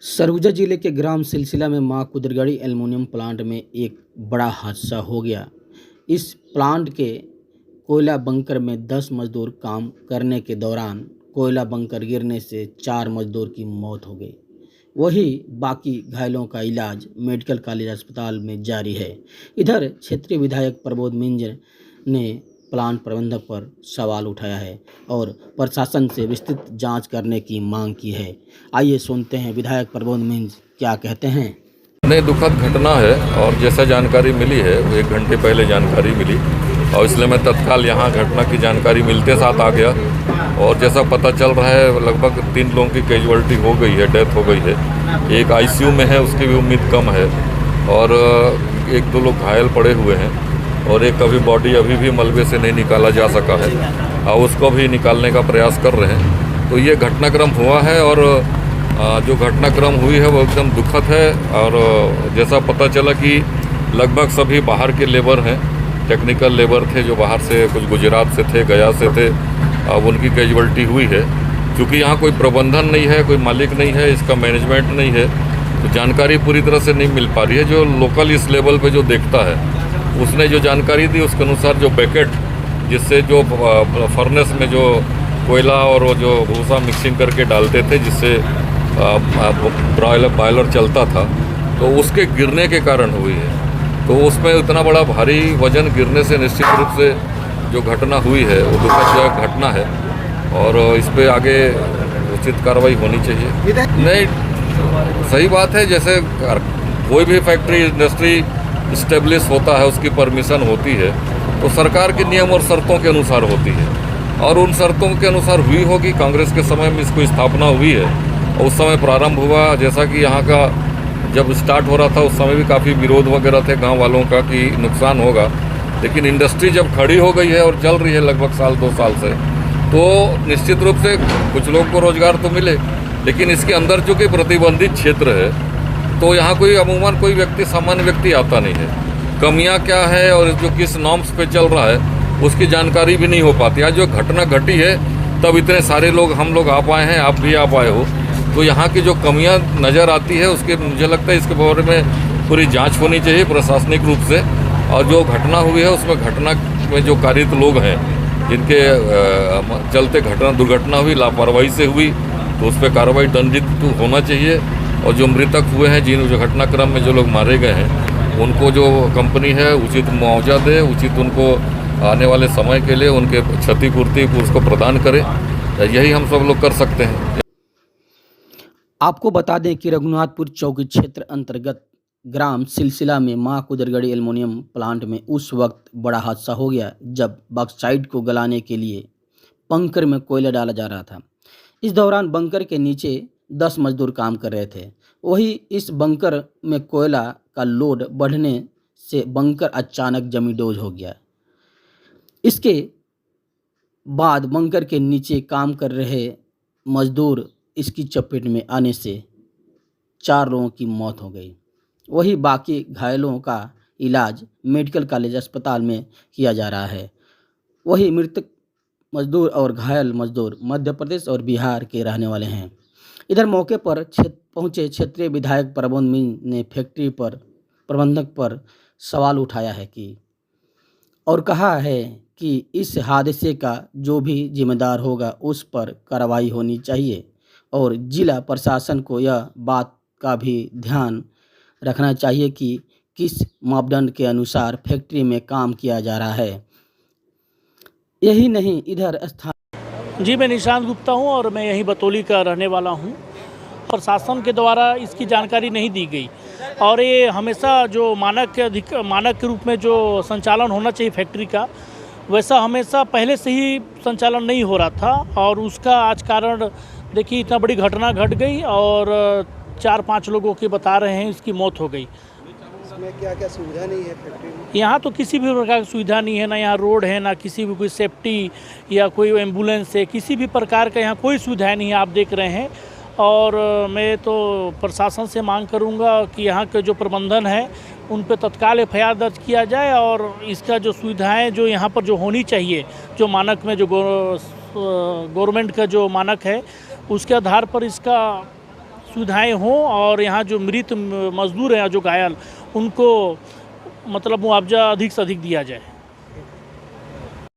सरगुजा जिले के ग्राम सिलसिला में मां कुदरगढ़ी एल्युमिनियम प्लांट में एक बड़ा हादसा हो गया। इस प्लांट के कोयला बंकर में 10 मजदूर काम करने के दौरान कोयला बंकर गिरने से 4 मजदूर की मौत हो गई। वही बाकी घायलों का इलाज मेडिकल कॉलेज अस्पताल में जारी है। इधर क्षेत्रीय विधायक प्रबोध मिंज ने प्लांट प्रबंधक पर सवाल उठाया है और प्रशासन से विस्तृत जांच करने की मांग की है। आइए सुनते हैं विधायक प्रबोध मिंज क्या कहते हैं। नहीं, दुखद घटना है और जैसा जानकारी मिली है वो 1 घंटे पहले जानकारी मिली और इसलिए मैं तत्काल यहाँ घटना की जानकारी मिलते साथ आ गया और जैसा पता चल रहा है लगभग 3 लोगों की कैजुअलिटी हो गई है, डेथ हो गई है। एक आईसीयू में है, उसकी भी उम्मीद कम है और 1-2 लोग घायल पड़े हुए हैं और एक अभी बॉडी अभी भी मलबे से नहीं निकाला जा सका है और उसको भी निकालने का प्रयास कर रहे हैं। तो ये घटनाक्रम हुआ है और जो घटनाक्रम हुई है वो एकदम दुखद है और जैसा पता चला कि लगभग सभी बाहर के लेबर हैं, टेक्निकल लेबर थे जो बाहर से, कुछ गुजरात से थे, गया से थे। अब उनकी कैजुअलिटी हुई है। क्योंकि यहाँ कोई प्रबंधन नहीं है, कोई मालिक नहीं है, इसका मैनेजमेंट नहीं है, तो जानकारी पूरी तरह से नहीं मिल पा रही है। जो लोकल इस लेवल पे जो देखता है उसने जो जानकारी दी उसके अनुसार जो पैकेट जिससे जो फर्नेस में जो कोयला और वो जो भूसा मिक्सिंग करके डालते थे जिससे बॉयलर चलता था, तो उसके गिरने के कारण हुई है। तो उसमें इतना बड़ा भारी वजन गिरने से निश्चित रूप से जो घटना हुई है वो दुखद घटना है और इस पर आगे उचित कार्रवाई होनी चाहिए। नहीं, सही बात है, जैसे कोई भी फैक्ट्री इंडस्ट्री इस्टेब्लिश होता है, उसकी परमिशन होती है तो सरकार के नियम और शर्तों के अनुसार होती है और उन शर्तों के अनुसार हुई होगी। कांग्रेस के समय में इसको स्थापना हुई है और उस समय प्रारंभ हुआ, जैसा कि यहाँ का जब स्टार्ट हो रहा था उस समय भी काफ़ी विरोध वगैरह थे गांव वालों का कि नुकसान होगा। लेकिन इंडस्ट्री जब खड़ी हो गई है और चल रही है लगभग 1-2 साल से, तो निश्चित रूप से कुछ लोग को रोजगार तो मिले, लेकिन इसके अंदर चूँकि प्रतिबंधित क्षेत्र है तो यहाँ कोई अमूमन कोई व्यक्ति, सामान्य व्यक्ति आता नहीं है। कमियाँ क्या है और जो किस नॉर्म्स पे चल रहा है उसकी जानकारी भी नहीं हो पाती। आज जो घटना घटी है तब इतने सारे लोग, हम लोग आ पाए हैं, आप भी आ पाए हो, तो यहाँ की जो कमियाँ नज़र आती है उसके मुझे लगता है इसके बारे में पूरी जांच होनी चाहिए प्रशासनिक रूप से। और जो घटना हुई है उसमें घटना में जो कारित लोग हैं जिनके चलते दुर्घटना हुई, लापरवाही से हुई, तो उस पर कार्रवाई दंडित होना चाहिए। और जो मृतक हुए हैं, जो घटनाक्रम में जो लोग मारे गए हैं, उनको जो कंपनी है उचित मुआवजा दे, उचित उनको आने वाले समय के लिए उनके क्षतिपूर्ति उसको प्रदान करे। यही हम सब लोग कर सकते हैं। आपको बता दें कि रघुनाथपुर चौकी क्षेत्र अंतर्गत ग्राम सिलसिला में मां कुदरगढ़ी एल्युमिनियम प्लांट में उस वक्त बड़ा हादसा हो गया जब बॉक्साइट को गलाने के लिए बंकर में कोयला डाला जा रहा था। इस दौरान बंकर के नीचे 10 मजदूर काम कर रहे थे। वही इस बंकर में कोयला का लोड बढ़ने से बंकर अचानक जमींदोज हो गया। इसके बाद बंकर के नीचे काम कर रहे मजदूर इसकी चपेट में आने से 4 लोगों की मौत हो गई। वही बाकी घायलों का इलाज मेडिकल कॉलेज अस्पताल में किया जा रहा है। वही मृतक मजदूर और घायल मजदूर मध्य प्रदेश और बिहार के रहने वाले हैं। इधर मौके पर पहुंचे क्षेत्रीय विधायक प्रबोध मिंज ने फैक्ट्री पर प्रबंधक पर सवाल उठाया है और कहा है कि इस हादसे का जो भी जिम्मेदार होगा उस पर कार्रवाई होनी चाहिए और जिला प्रशासन को यह बात का भी ध्यान रखना चाहिए कि किस मापदंड के अनुसार फैक्ट्री में काम किया जा रहा है। यही नहीं, इधर स्थान जी, मैं निशांत गुप्ता हूं और मैं यहीं बतौली का रहने वाला हूं। प्रशासन के द्वारा इसकी जानकारी नहीं दी गई और ये हमेशा जो मानक के रूप में जो संचालन होना चाहिए फैक्ट्री का, वैसा हमेशा पहले से ही संचालन नहीं हो रहा था और उसका आज कारण देखिए इतना बड़ी घटना घट गई और 4-5 लोगों के बता रहे हैं इसकी मौत हो गई। इसमें क्या सुविधा नहीं है फैक्ट्री में? यहाँ तो किसी भी प्रकार की सुविधा नहीं है, ना यहाँ रोड है, ना किसी भी कोई सेफ्टी या कोई एम्बुलेंस है, किसी भी प्रकार का यहाँ कोई सुविधा नहीं है, आप देख रहे हैं। और मैं तो प्रशासन से मांग करूँगा कि यहाँ के जो प्रबंधन है उन पे तत्काल एफआईआर दर्ज किया जाए और इसका जो सुविधाएं जो यहाँ पर जो होनी चाहिए, जो मानक में जो गवर्नमेंट का जो मानक है उसके आधार पर इसका सुविधाएं हों और यहाँ जो मृत मजदूर हैं जो घायल उनको मतलब मुआवजा अधिक से अधिक दिया जाए।